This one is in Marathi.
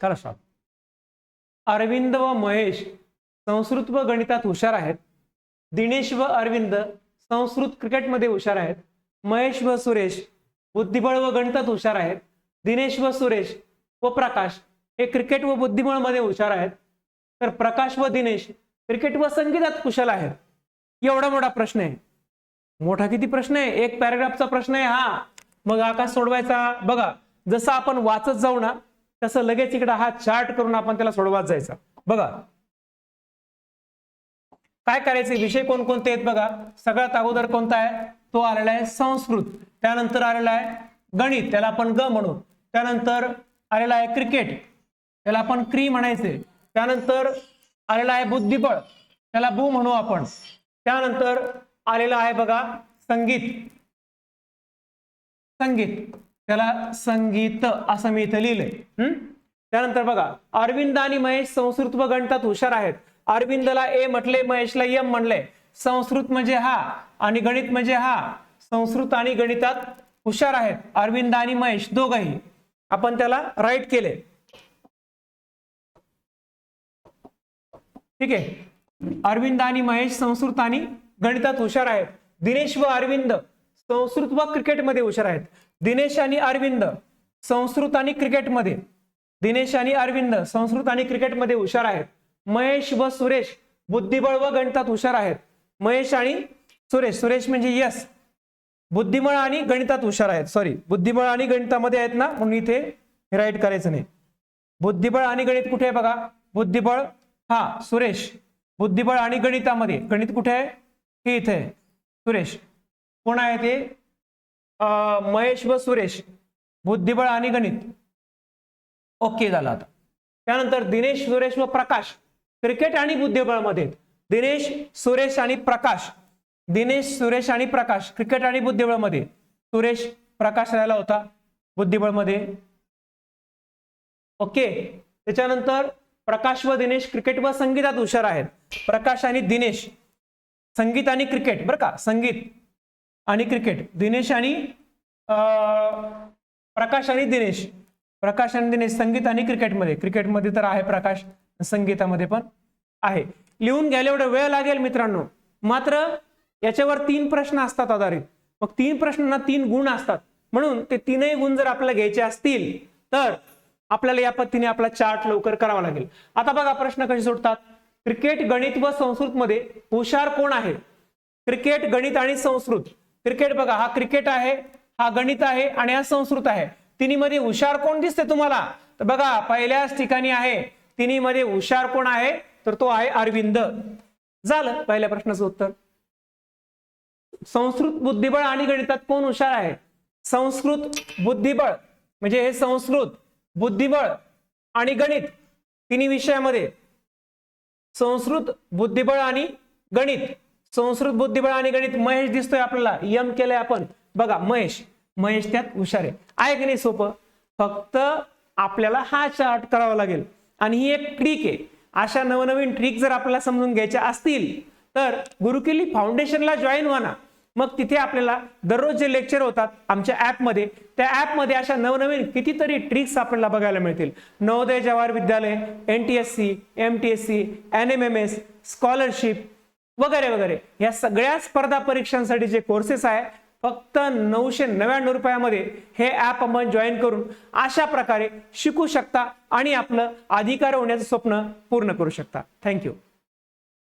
करा स्टॉप. अरविंद व महेश संस्कृत व गणितात हुशार आहेत. दिनेश व अरविंद संस्कृत क्रिकेटमध्ये हुशार आहेत. महेश व सुरेश बुद्धिबळ व गणितात हुशार आहेत. दिनेश व सुरेश व प्रकाश हे क्रिकेट व बुद्धिबळ मध्ये हुशार आहेत. तर प्रकाश व दिनेश क्रिकेट व संगीतात कुशल आहेत. एवढा मोठा प्रश्न आहे. मोठा किती प्रश्न आहे? एक पॅराग्राफचा प्रश्न आहे हा. मग हा का सोडवायचा? बघा, जसं आपण वाचत जाऊ ना तसं लगेच इकडे हा चार्ट करून आपण त्याला सोडवत जायचा. बघा काय करायचे, विषय कोणकोणते आहेत बघा. सगळ्यात अगोदर कोणता आहे? तो आलेला आहे संस्कृत. त्यानंतर आलेला आहे गणित, त्याला आपण ग म्हणू. त्यानंतर आलेला आहे क्रिकेट, त्याला आपण क्री म्हणायचे. त्यानंतर आलेला आहे बुद्धिबळ, त्याला बू म्हणू आपण. त्यानंतर आलेला आहे बघा संगीत, संगीत त्याला संगीत असं मी इथे लिहिलंय. त्यानंतर बघा अरविंद आणि महेश संस्कृत व गणितात हुशार आहेत. अरविंदला ए म्हटले, महेशला यम म्हणले. संस्कृत म्हणजे हा आणि गणित म्हणजे हा. संस्कृत आणि गणितात हुशार आहेत अरविंद आणि महेश दोघंही. आपण त्याला राईट केले. ठीक आहे. अरविंद आणि महेश संस्कृत आणि गणितात हुशार आहेत. दिनेश व अरविंद संस्कृत व क्रिकेटमध्ये हुशार आहेत. दिनेश आणि अरविंद संस्कृत आणि क्रिकेटमध्ये, दिनेश आणि अरविंद संस्कृत आणि क्रिकेटमध्ये हुशार आहेत. महेश व सुरेश बुद्धिबळ व गणितात हुशार आहेत. महेश आणि सुरेश, सुरेश म्हणजे यस, बुद्धिबळ आणि गणितात हुशार आहेत. सॉरी, बुद्धिबळ आणि गणितामध्ये आहेत ना, म्हणून इथे राईट करायचं नाही. बुद्धिबळ आणि गणित कुठे आहे बघा. बुद्धिबळ हा सुरेश, बुद्धिबळ आणि गणितामध्ये. गणित कुठे आहे? हे इथे आहे. सुरेश कोण आहे ते? महेश व सुरेश बुद्धिबळ आणि गणित. ओके झालं. आता त्यानंतर दिनेश, सुरेश व प्रकाश क्रिकेट आणि बुद्धिबळ मध्ये. दिनेश, सुरेश आणि प्रकाश, दिनेश, सुरेश आणि प्रकाश क्रिकेट आणि बुद्धिबळ मध्ये. सुरेश, प्रकाश राहिला होता बुद्धिबळ मध्ये. ओके. त्याच्यानंतर प्रकाश व दिनेश क्रिकेट व संगीतात हुशार आहेत. प्रकाश आणि दिनेश संगीत आणि क्रिकेट, बरं का, संगीत आणि क्रिकेट. दिनेश आणि प्रकाश आणि दिनेश, प्रकाश आणि दिनेश संगीत आणि क्रिकेटमध्ये. क्रिकेटमध्ये तर आहे प्रकाश, संगीतामध्ये पण आहे. लिहून घ्यायला एवढा वेळ लागेल मित्रांनो. मात्र याच्यावर 3 प्रश्न असतात आधारित. मग 3 प्रश्नांना 3 गुण असतात, म्हणून ते 3ही गुण जर आपल्याला घ्यायचे असतील तर आपल्याला या पद्धतीने आपला चार्ट लवकर करावा लागेल. आता बघा प्रश्न कसे सुटतात. क्रिकेट, गणित व संस्कृत मध्ये हुशार कोण आहे? क्रिकेट, गणित आणि संस्कृत. क्रिकेट बघा, हा क्रिकेट आहे, हा गणित आहे आणि हा संस्कृत आहे. तिन्ही मध्ये हुशार कोण दिसते तुम्हाला? तर बघा पहिल्याच ठिकाणी आहे. तिन्ही मध्ये हुशार कोण आहे? तर तो आहे अरविंद. झालं पहिल्या प्रश्नाचं उत्तर. संस्कृत, बुद्धिबळ आणि गणितात कोण हुशार आहे? संस्कृत, बुद्धिबळ म्हणजे हे संस्कृत, बुद्धिबळ आणि गणित तिन्ही विषयामध्ये. संस्कृत, बुद्धिबळ आणि गणित, संस्कृत, बुद्धिबळ आणि गणित. महेश दिसतोय आपल्याला, यम केलंय आपण. बघा महेश, महेश त्यात हुशार आहे की नाही? सोपं. फक्त आपल्याला हा चार्ट करावा लागेल आणि ही एक ट्रिक आहे. अशा नवनवीन ट्रिक जर आपल्याला समजून घ्यायच्या असतील तर गुरुकिल्ली फाउंडेशनला जॉईन व्हा ना. मग तिथे आपल्याला दररोज जे लेक्चर होतात आमच्या ऍपमध्ये, त्या ऍपमध्ये अशा नवनवीन कितीतरी ट्रिक्स आपल्याला बघायला मिळतील. नवोदय जवाहर विद्यालय, NTSC, MTSC, NMMS, स्कॉलरशिप वगैरे वगैरे या सगळ्या स्पर्धा परीक्षांसाठी जे कोर्सेस आहे फक्त 999 रुपयामध्ये हे ऍप आपण जॉईन करून अशा प्रकारे शिकू शकता आणि आपलं अधिकारी होण्याचं स्वप्न पूर्ण करू शकता. थँक्यू.